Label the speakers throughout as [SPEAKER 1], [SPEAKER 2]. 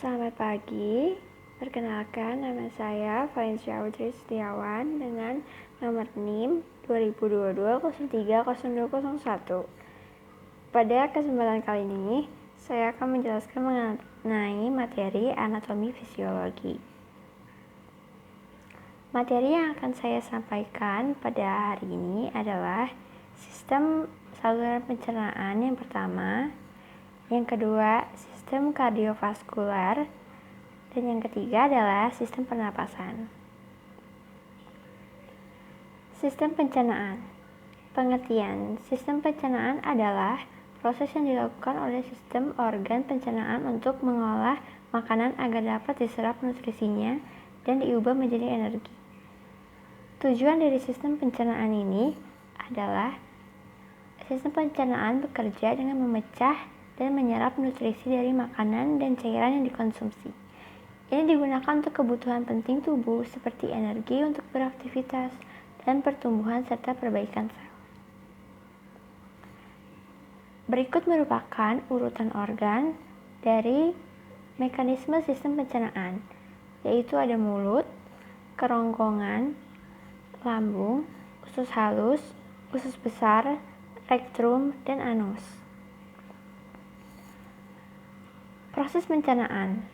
[SPEAKER 1] Selamat pagi, perkenalkan nama saya Valencia Audrey Setiawan dengan nomor NIM 2022-03-0201. Pada kesempatan kali ini, saya akan menjelaskan mengenai materi anatomi fisiologi. Materi yang akan saya sampaikan pada hari ini adalah sistem saluran pencernaan yang pertama, yang kedua sistem kardiovaskular, dan yang ketiga adalah sistem pernapasan. Sistem pencernaan. Pengertian, sistem pencernaan adalah proses yang dilakukan oleh sistem organ pencernaan untuk mengolah makanan agar dapat diserap nutrisinya dan diubah menjadi energi. Tujuan dari sistem pencernaan ini adalah sistem pencernaan bekerja dengan memecah dan menyerap nutrisi dari makanan dan cairan yang dikonsumsi. Ini digunakan untuk kebutuhan penting tubuh seperti energi untuk beraktivitas dan pertumbuhan serta perbaikan sel. Berikut merupakan urutan organ dari mekanisme sistem pencernaan, yaitu ada mulut, kerongkongan, lambung, usus halus, usus besar, rektrum, dan anus. Proses pencernaan.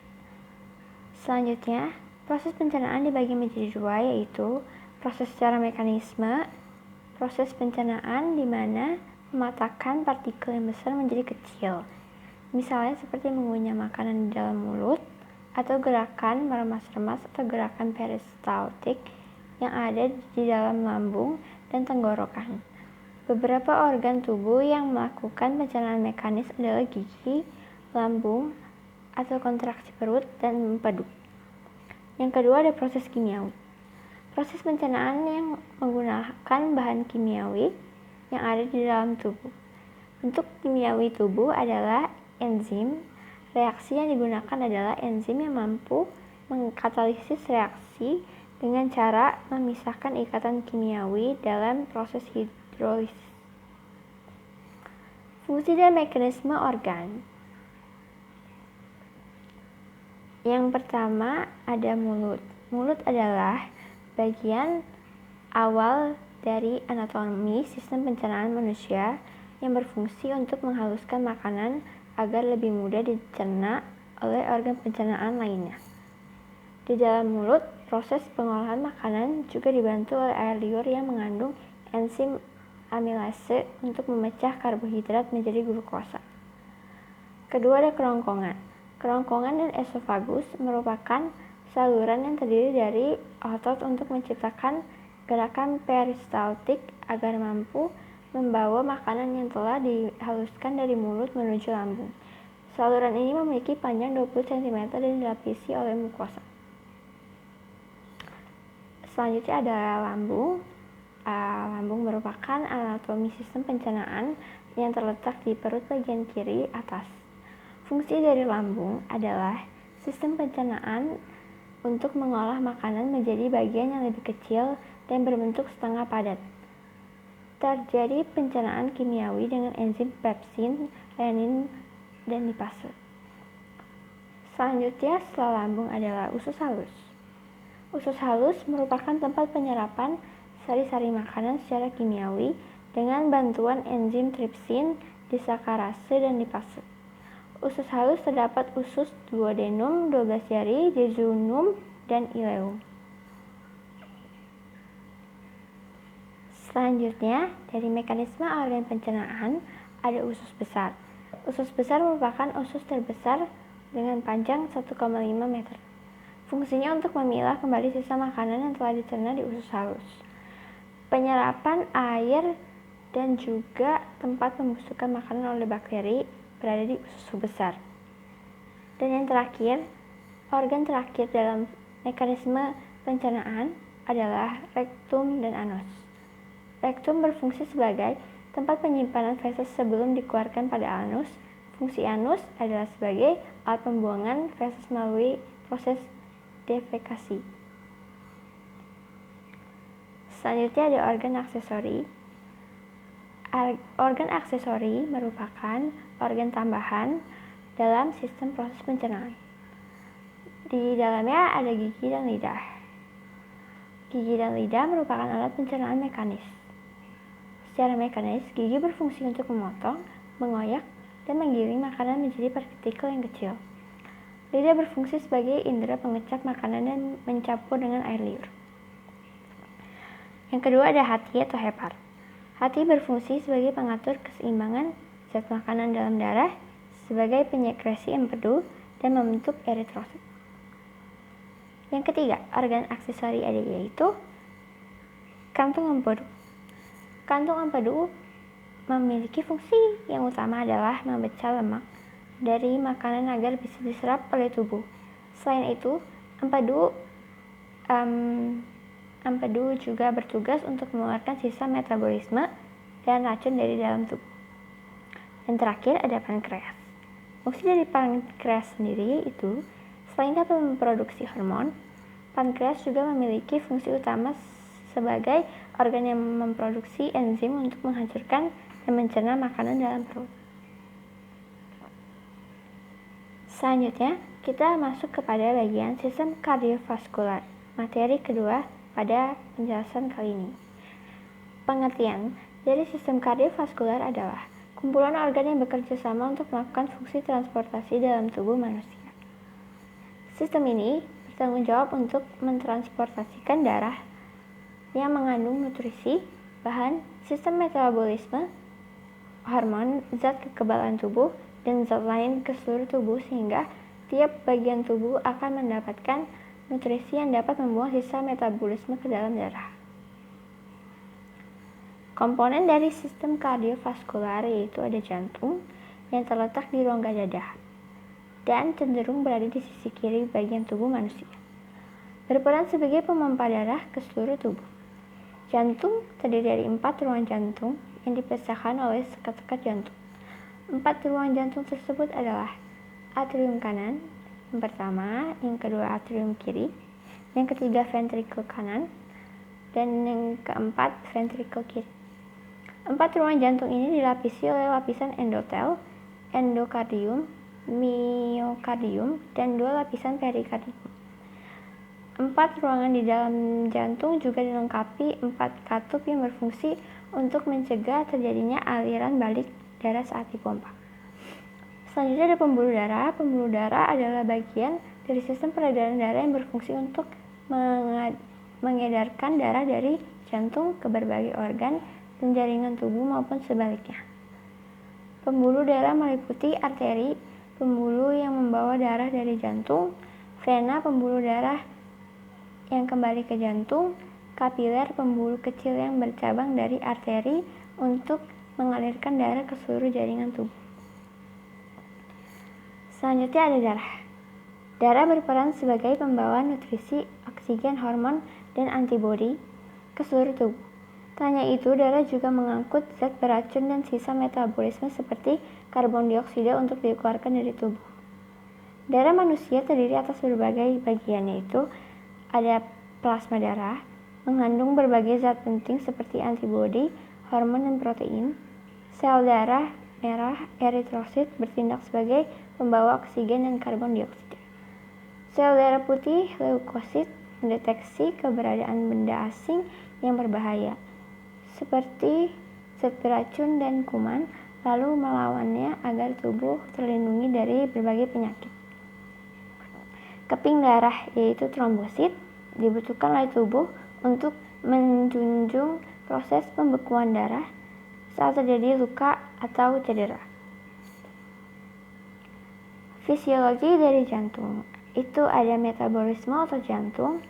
[SPEAKER 1] Selanjutnya, proses pencernaan dibagi menjadi dua, yaitu proses secara mekanisme, proses pencernaan di mana mematahkan partikel yang besar menjadi kecil, misalnya seperti mengunyah makanan di dalam mulut, atau gerakan meremas-remas atau gerakan peristaltik yang ada di dalam lambung dan tenggorokan. Beberapa organ tubuh yang melakukan pencernaan mekanis adalah gigi, lambung, atau kontraksi perut, dan empedu. Yang kedua ada proses kimiawi. Proses pencernaan yang menggunakan bahan kimiawi yang ada di dalam tubuh. Bentuk kimiawi tubuh adalah enzim. Reaksi yang digunakan adalah enzim yang mampu mengkatalisis reaksi dengan cara memisahkan ikatan kimiawi dalam proses hidrolisis. Fungsi dan mekanisme organ. Yang pertama ada mulut. Mulut adalah bagian awal dari anatomi sistem pencernaan manusia yang berfungsi untuk menghaluskan makanan agar lebih mudah dicerna oleh organ pencernaan lainnya. Di dalam mulut, proses pengolahan makanan juga dibantu oleh air liur yang mengandung enzim amilase untuk memecah karbohidrat menjadi glukosa. Kedua ada kerongkongan. Kerongkongan dan esofagus merupakan saluran yang terdiri dari otot untuk menciptakan gerakan peristaltik agar mampu membawa makanan yang telah dihaluskan dari mulut menuju lambung. Saluran ini memiliki panjang 20 cm dan dilapisi oleh mukosa. Selanjutnya ada lambung. Lambung merupakan anatomi sistem pencernaan yang terletak di perut bagian kiri atas. Fungsi dari lambung adalah sistem pencernaan untuk mengolah makanan menjadi bagian yang lebih kecil dan berbentuk setengah padat. Terjadi pencernaan kimiawi dengan enzim pepsin, renin, dan lipase. Selanjutnya setelah lambung adalah usus halus. Usus halus merupakan tempat penyerapan sari-sari makanan secara kimiawi dengan bantuan enzim tripsin, disakarase, dan lipase. Usus halus terdapat usus duodenum, 12 jari, jejunum, dan ileum. Selanjutnya, dari mekanisme organ pencernaan ada usus besar. Usus besar merupakan usus terbesar dengan panjang 1,5 meter. Fungsinya untuk memilah kembali sisa makanan yang telah dicerna di usus halus, penyerapan air, dan juga tempat pembusukan makanan oleh bakteri berada di usus besar. Dan yang terakhir, organ terakhir dalam mekanisme pencernaan adalah rektum dan anus. Rektum berfungsi sebagai tempat penyimpanan feses sebelum dikeluarkan pada anus. Fungsi anus adalah sebagai alat pembuangan feses melalui proses defekasi. Selanjutnya ada organ aksesori. Organ aksesori merupakan organ tambahan dalam sistem proses pencernaan. Di dalamnya ada gigi dan lidah. Gigi dan lidah merupakan alat pencernaan mekanis. Secara mekanis, gigi berfungsi untuk memotong, mengoyak, dan menggiling makanan menjadi partikel yang kecil. Lidah berfungsi sebagai indera pengecap makanan dan mencampur dengan air liur. Yang kedua ada hati atau hepar. Hati berfungsi sebagai pengatur keseimbangan zat makanan dalam darah, sebagai penyekresi empedu, dan membentuk eritrosit. Yang ketiga, organ aksesori ada yaitu kantung empedu. Kantung empedu memiliki fungsi yang utama adalah memecah lemak dari makanan agar bisa diserap oleh tubuh. Selain itu, empedu juga bertugas untuk mengeluarkan sisa metabolisme dan racun dari dalam tubuh. Dan terakhir ada pankreas. Fungsi dari pankreas sendiri itu, selain dapat memproduksi hormon, pankreas juga memiliki fungsi utama sebagai organ yang memproduksi enzim untuk menghancurkan dan mencerna makanan dalam perut. Selanjutnya, kita masuk kepada bagian sistem kardiovaskular, materi kedua pada penjelasan kali ini. Pengertian dari sistem kardiovaskular adalah kumpulan organ yang bekerja sama untuk melakukan fungsi transportasi dalam tubuh manusia. Sistem ini bertanggung jawab untuk mentransportasikan darah yang mengandung nutrisi, bahan, sistem metabolisme, hormon, zat kekebalan tubuh, dan zat lain ke seluruh tubuh sehingga tiap bagian tubuh akan mendapatkan nutrisi yang dapat membuang sisa metabolisme ke dalam darah. Komponen dari sistem kardiovaskular yaitu ada jantung yang terletak di rongga dada dan cenderung berada di sisi kiri bagian tubuh manusia. Berperan sebagai pemompa darah ke seluruh tubuh. Jantung terdiri dari 4 ruang jantung yang dipisahkan oleh sekat-sekat jantung. 4 ruang jantung tersebut adalah atrium kanan, yang pertama, yang kedua atrium kiri, yang ketiga ventrikel kanan, dan yang keempat ventrikel kiri. 4 ruang jantung ini dilapisi oleh lapisan endotel, endokardium, miokardium, dan 2 lapisan perikardium. 4 ruangan di dalam jantung juga dilengkapi 4 katup yang berfungsi untuk mencegah terjadinya aliran balik darah saat dipompa. Selanjutnya ada pembuluh darah. Pembuluh darah adalah bagian dari sistem peredaran darah yang berfungsi untuk mengedarkan darah dari jantung ke berbagai organ dan jaringan tubuh maupun sebaliknya. Pembuluh darah meliputi arteri, pembuluh yang membawa darah dari jantung, vena, pembuluh darah yang kembali ke jantung, kapiler, pembuluh kecil yang bercabang dari arteri untuk mengalirkan darah ke seluruh jaringan tubuh. Selanjutnya ada darah. Darah berperan sebagai pembawa nutrisi, oksigen, hormon, dan antibodi ke seluruh tubuh. Tak hanya itu, darah juga mengangkut zat beracun dan sisa metabolisme seperti karbon dioksida untuk dikeluarkan dari tubuh. Darah manusia terdiri atas berbagai bagian, yaitu ada plasma darah, mengandung berbagai zat penting seperti antibodi, hormon, dan protein. Sel darah merah, eritrosit, bertindak sebagai pembawa oksigen dan karbon dioksida. Sel darah putih, leukosit, mendeteksi keberadaan benda asing yang berbahaya, seperti zat beracun dan kuman, lalu melawannya agar tubuh terlindungi dari berbagai penyakit. Keping darah, yaitu trombosit, dibutuhkan oleh tubuh untuk menjunjung proses pembekuan darah saat terjadi luka atau cedera. Fisiologi dari jantung itu ada metabolisme otot jantung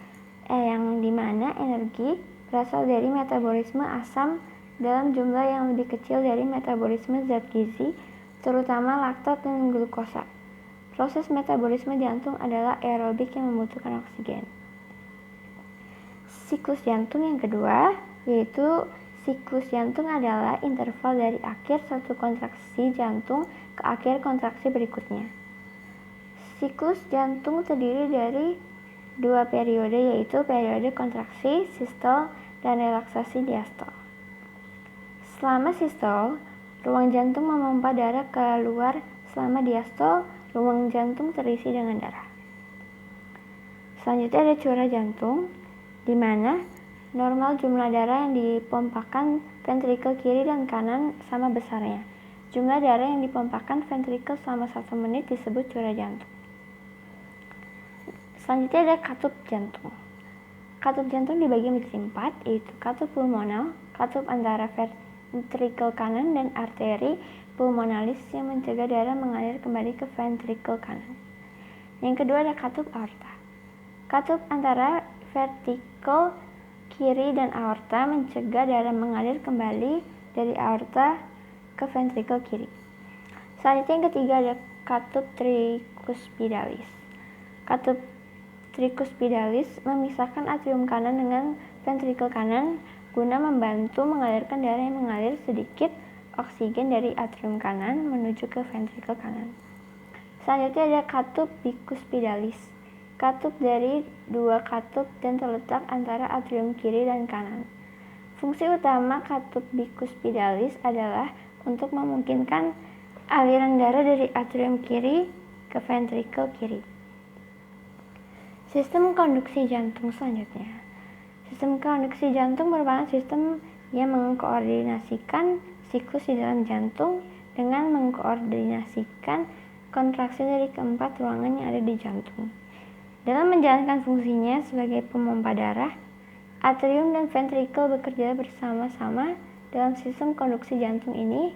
[SPEAKER 1] yang dimana energi berasal dari metabolisme asam dalam jumlah yang lebih kecil dari metabolisme zat gizi, terutama laktat dan glukosa. Proses metabolisme jantung adalah aerobik yang membutuhkan oksigen. Siklus jantung yang kedua, yaitu siklus jantung adalah interval dari akhir satu kontraksi jantung ke akhir kontraksi berikutnya. Siklus jantung terdiri dari 2 periode, yaitu periode kontraksi sistol dan relaksasi diastol. Selama sistol, ruang jantung memompa darah keluar. Selama diastol, ruang jantung terisi dengan darah. Selanjutnya ada curah jantung, di mana normal jumlah darah yang dipompakan ventrikel kiri dan kanan sama besarnya. Jumlah darah yang dipompakan ventrikel selama 1 menit disebut curah jantung. Selanjutnya ada katup jantung. Katup jantung dibagi menjadi 4, yaitu katup pulmonal, katup antara ventrikel kanan, dan arteri pulmonalis yang mencegah darah mengalir kembali ke ventrikel kanan. Yang kedua ada katup aorta. Katup antara ventrikel kiri dan aorta mencegah darah mengalir kembali dari aorta ke ventrikel kiri. Selanjutnya yang ketiga ada katup tricuspidalis. Katup tricuspidalis memisahkan atrium kanan dengan ventrikel kanan guna membantu mengalirkan darah yang mengalir sedikit oksigen dari atrium kanan menuju ke ventrikel kanan. Selanjutnya ada katup bicuspidalis. Katup dari 2 katup dan terletak antara atrium kiri dan kanan. Fungsi utama katup bicuspidalis adalah untuk memungkinkan aliran darah dari atrium kiri ke ventrikel kiri. Sistem konduksi jantung selanjutnya. Sistem konduksi jantung merupakan sistem yang mengkoordinasikan siklus di dalam jantung dengan mengkoordinasikan kontraksi dari keempat ruangan yang ada di jantung. Dalam menjalankan fungsinya sebagai pemompa darah, atrium dan ventrikel bekerja bersama-sama dalam sistem konduksi jantung ini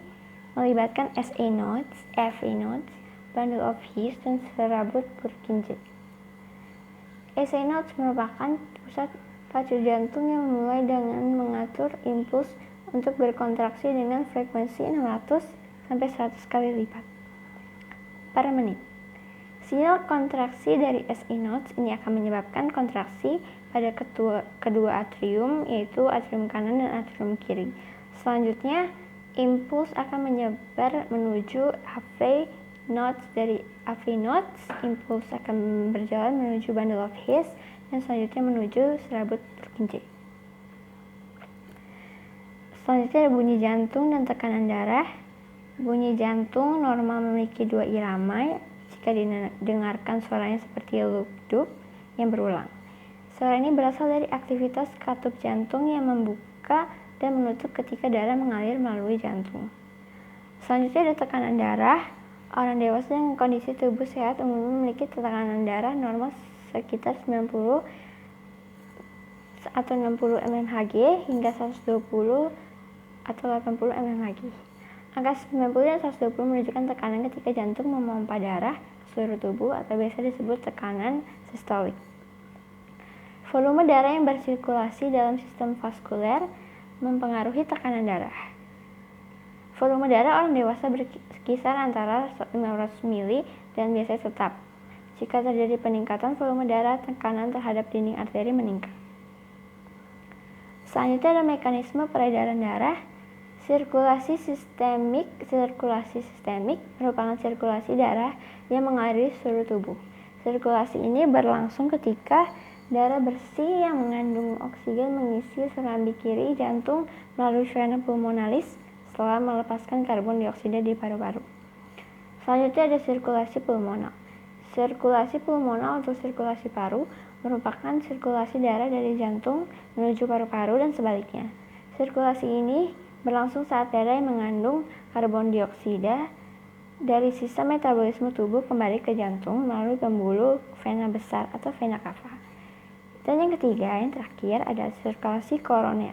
[SPEAKER 1] melibatkan SA nodes, FA nodes, bundle of His, dan serabut Purkinje. SA nodes merupakan pusat pacu jantung yang memulai dengan mengatur impuls untuk berkontraksi dengan frekuensi 600 sampai 100 kali lipat per menit. Sinyal kontraksi dari SA nodes ini akan menyebabkan kontraksi pada kedua atrium, yaitu atrium kanan dan atrium kiri. Selanjutnya, impuls akan menyebar menuju AV nodes. Dari AV nodes, impuls akan berjalan menuju bundle of His dan selanjutnya menuju serabut Purkinje. Selanjutnya ada bunyi jantung dan tekanan darah. Bunyi jantung normal memiliki 2 irama jika didengarkan suaranya seperti loop yang berulang. Suara ini berasal dari aktivitas katup jantung yang membuka dan menutup ketika darah mengalir melalui jantung. Selanjutnya ada tekanan darah. Orang dewasa dengan kondisi tubuh sehat umumnya memiliki tekanan darah normal sekitar 90 atau 60 mmHg hingga 120 atau 80 mmHg. Angka 90 dan 120 menunjukkan tekanan ketika jantung memompa darah ke seluruh tubuh atau biasa disebut tekanan sistolik. Volume darah yang bersirkulasi dalam sistem vaskuler mempengaruhi tekanan darah. Volume darah orang dewasa berkisar antara 500 ml dan biasanya tetap. Jika terjadi peningkatan volume darah, tekanan terhadap dinding arteri meningkat. Selanjutnya ada mekanisme peredaran darah. Sirkulasi sistemik merupakan sirkulasi darah yang mengaliri seluruh tubuh. Sirkulasi ini berlangsung ketika darah bersih yang mengandung oksigen mengisi serambi kiri jantung melalui vena pulmonalis setelah melepaskan karbon dioksida di paru-paru. Selanjutnya ada sirkulasi pulmonal. Sirkulasi pulmonal atau sirkulasi paru merupakan sirkulasi darah dari jantung menuju paru-paru dan sebaliknya. Sirkulasi ini berlangsung saat darah yang mengandung karbon dioksida dari sistem metabolisme tubuh kembali ke jantung melalui pembuluh vena besar atau vena cava. Dan yang ketiga, yang terakhir adalah sirkulasi koroner,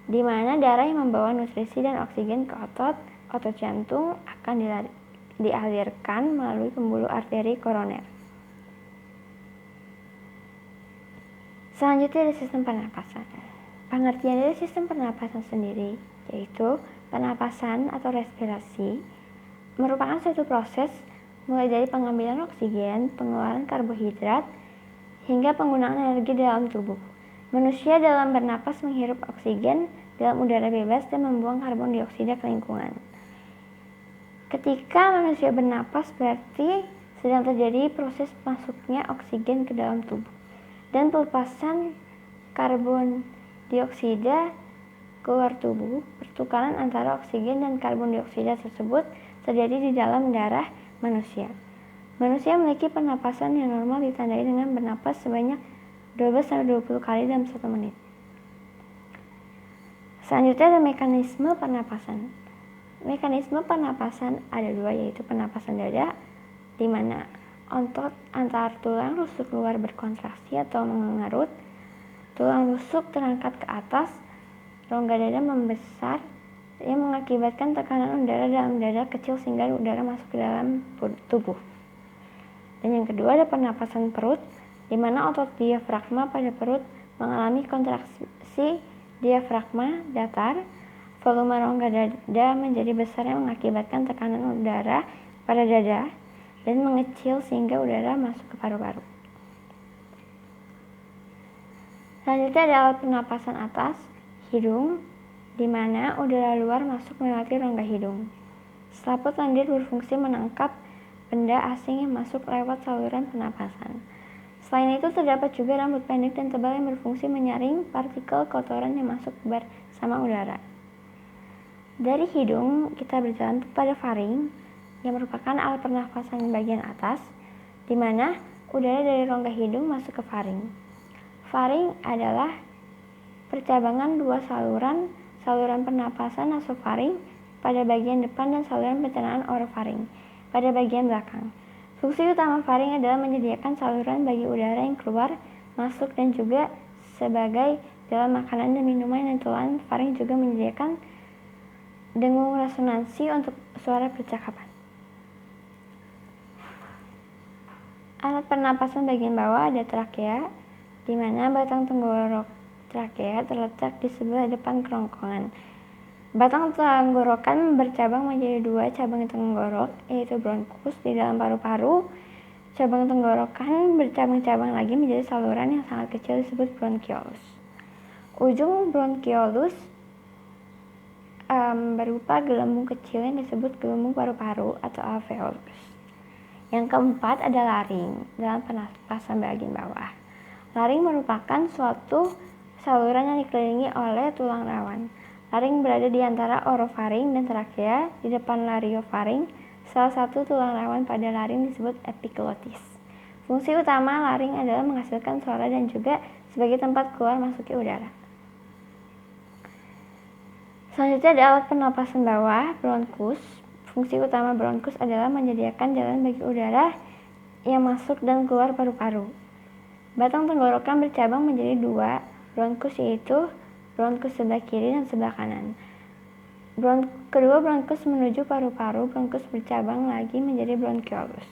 [SPEAKER 1] di mana darah yang membawa nutrisi dan oksigen ke otot jantung akan dialirkan melalui pembuluh arteri koroner. Selanjutnya ada sistem pernapasan. Pengertian dari sistem pernapasan sendiri yaitu pernapasan atau respirasi merupakan suatu proses mulai dari pengambilan oksigen, pengeluaran karbohidrat, hingga penggunaan energi dalam tubuh. Manusia dalam bernapas menghirup oksigen dalam udara bebas dan membuang karbon dioksida ke lingkungan. Ketika manusia bernapas berarti sedang terjadi proses masuknya oksigen ke dalam tubuh dan pelepasan karbon dioksida keluar tubuh. Pertukaran antara oksigen dan karbon dioksida tersebut terjadi di dalam darah manusia. Manusia memiliki pernapasan yang normal ditandai dengan bernapas sebanyak 12-20 kali dalam 1 menit. Selanjutnya ada mekanisme pernapasan. Mekanisme pernapasan ada 2, yaitu pernapasan dada, di mana otot antar tulang rusuk luar berkontraksi atau mengerut, tulang rusuk terangkat ke atas, rongga dada membesar yang mengakibatkan tekanan udara dalam dada kecil sehingga udara masuk ke dalam tubuh. Dan yang kedua ada pernapasan perut, di mana otot diafragma pada perut mengalami kontraksi diafragma datar, volume rongga dada menjadi besar yang mengakibatkan tekanan udara pada dada dan mengecil sehingga udara masuk ke paru-paru. Selanjutnya ada alat pernapasan atas, hidung, di mana udara luar masuk melewati rongga hidung. Selaput lendir berfungsi menangkap benda asing yang masuk lewat saluran pernapasan. Selain itu terdapat juga rambut pendek dan tebal yang berfungsi menyaring partikel kotoran yang masuk bersama udara. Dari hidung kita berjalan pada faring yang merupakan alat pernapasan bagian atas, di mana udara dari rongga hidung masuk ke faring. Faring adalah percabangan 2 saluran pernapasan nasofaring pada bagian depan dan saluran pencernaan orofaring pada bagian belakang. Fungsi utama faring adalah menyediakan saluran bagi udara yang keluar, masuk, dan juga sebagai dalam makanan dan minuman dan tulang. Faring juga menyediakan dengung resonansi untuk suara percakapan. Alat pernapasan bagian bawah ada trakea, di mana batang tenggorok trakea terletak di sebelah depan kerongkongan. Batang tenggorokan bercabang menjadi 2 cabang tenggorok, yaitu bronkus di dalam paru-paru. Cabang tenggorokan bercabang-cabang lagi menjadi saluran yang sangat kecil disebut bronkiolus. Ujung bronkiolus berupa gelembung kecil yang disebut gelembung paru-paru atau alveolus. Yang keempat ada laring dalam pernapasan bagian bawah. Laring merupakan suatu saluran yang dikelilingi oleh tulang rawan. Laring berada di antara orofaring dan trakea, di depan lariofaring. Salah satu tulang rawan pada laring disebut epiglotis. Fungsi utama laring adalah menghasilkan suara dan juga sebagai tempat keluar masuknya udara. Selanjutnya ada alat pernapasan bawah, bronkus. Fungsi utama bronkus adalah menyediakan jalan bagi udara yang masuk dan keluar paru-paru. Batang tenggorokan bercabang menjadi 2 bronkus, yaitu bronkus sebelah kiri dan sebelah kanan. Kedua bronkus menuju paru-paru, bronkus bercabang lagi menjadi bronkiolus.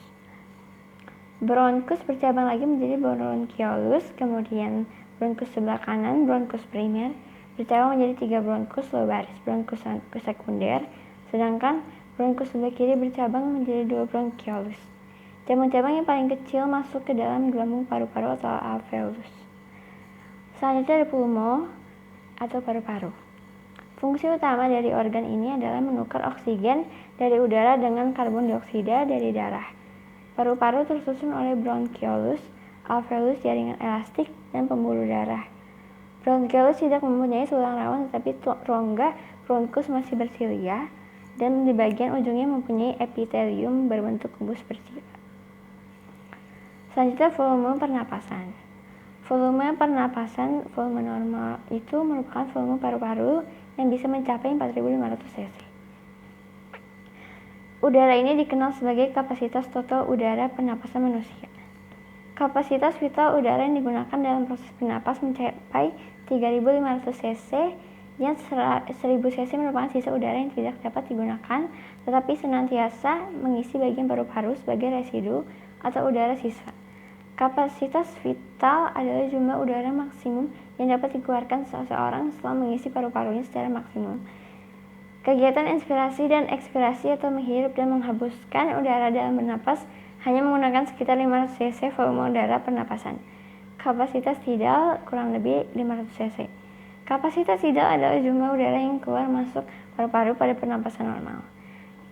[SPEAKER 1] Bronkus bercabang lagi menjadi bronkiolus, kemudian bronkus sebelah kanan, bronkus primer, bercabang menjadi 3 bronkus lobaris, bronkus sekunder, sedangkan bronkus sebelah kiri bercabang menjadi 2 bronkiolus. Cabang-cabang yang paling kecil masuk ke dalam gelembung paru-paru atau alveolus. Selanjutnya ada pulmo atau paru-paru. Fungsi utama dari organ ini adalah menukar oksigen dari udara dengan karbon dioksida dari darah. Paru-paru tersusun oleh bronkiolus, alveolus jaringan elastik, dan pembuluh darah. Bronkiolus tidak mempunyai tulang rawan, tetapi rongga bronkus masih bersilia dan di bagian ujungnya mempunyai epitelium berbentuk kubus bersila. Selanjutnya volume pernapasan. Volume pernapasan, volume normal itu merupakan volume paru-paru yang bisa mencapai 4.500 cc. Udara ini dikenal sebagai kapasitas total udara pernapasan manusia. Kapasitas vital udara yang digunakan dalam proses bernapas mencapai 3.500 cc, yang 1.000 cc merupakan sisa udara yang tidak dapat digunakan, tetapi senantiasa mengisi bagian paru-paru sebagai residu atau udara sisa. Kapasitas vital adalah jumlah udara maksimum yang dapat dikeluarkan seseorang setelah mengisi paru-parunya secara maksimum. Kegiatan inspirasi dan ekspirasi atau menghirup dan menghembuskan udara dalam bernapas hanya menggunakan sekitar 500 cc volume udara pernapasan. Kapasitas tidal kurang lebih 500 cc. Kapasitas tidal adalah jumlah udara yang keluar masuk paru-paru pada pernapasan normal.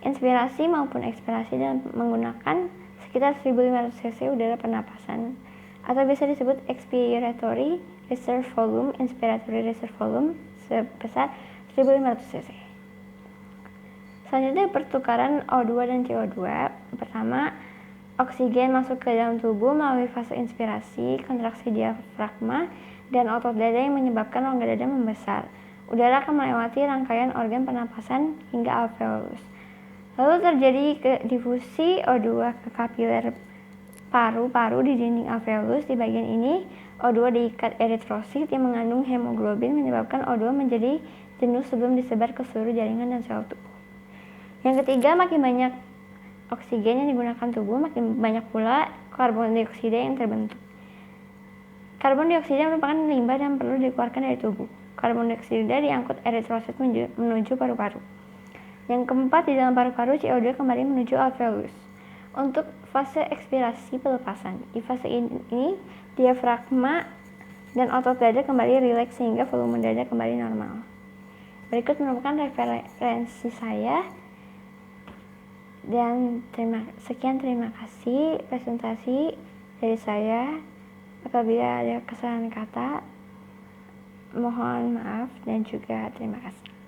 [SPEAKER 1] Inspirasi maupun ekspirasi dan menggunakan sekitar 1.500 cc udara pernapasan, atau bisa disebut expiratory reserve volume, inspiratory reserve volume sebesar 1.500 cc. Selanjutnya pertukaran O2 dan CO2. Pertama, Oksigen masuk ke dalam tubuh melalui fase inspirasi, kontraksi diafragma, dan otot dada yang menyebabkan rongga dada membesar. Udara akan melewati rangkaian organ pernapasan hingga alveolus. Lalu terjadi difusi O2 ke kapiler paru-paru di dinding alveolus. Di bagian ini, O2 diikat eritrosit yang mengandung hemoglobin, menyebabkan O2 menjadi jenuh sebelum disebar ke seluruh jaringan dan sel tubuh. Yang ketiga, makin banyak oksigen yang digunakan tubuh, makin banyak pula karbon dioksida yang terbentuk. Karbon dioksida merupakan limbah dan perlu dikeluarkan dari tubuh. Karbon dioksida diangkut eritrosit menuju paru-paru. Yang keempat, di dalam paru-paru CO2 kembali menuju alveolus untuk fase ekspirasi pelepasan. Di fase ini, diafragma dan otot dada kembali rileks sehingga volume dada kembali normal. Berikut merupakan referensi saya. Dan terima kasih presentasi dari saya. Apabila ada kesalahan kata, mohon maaf dan juga terima kasih.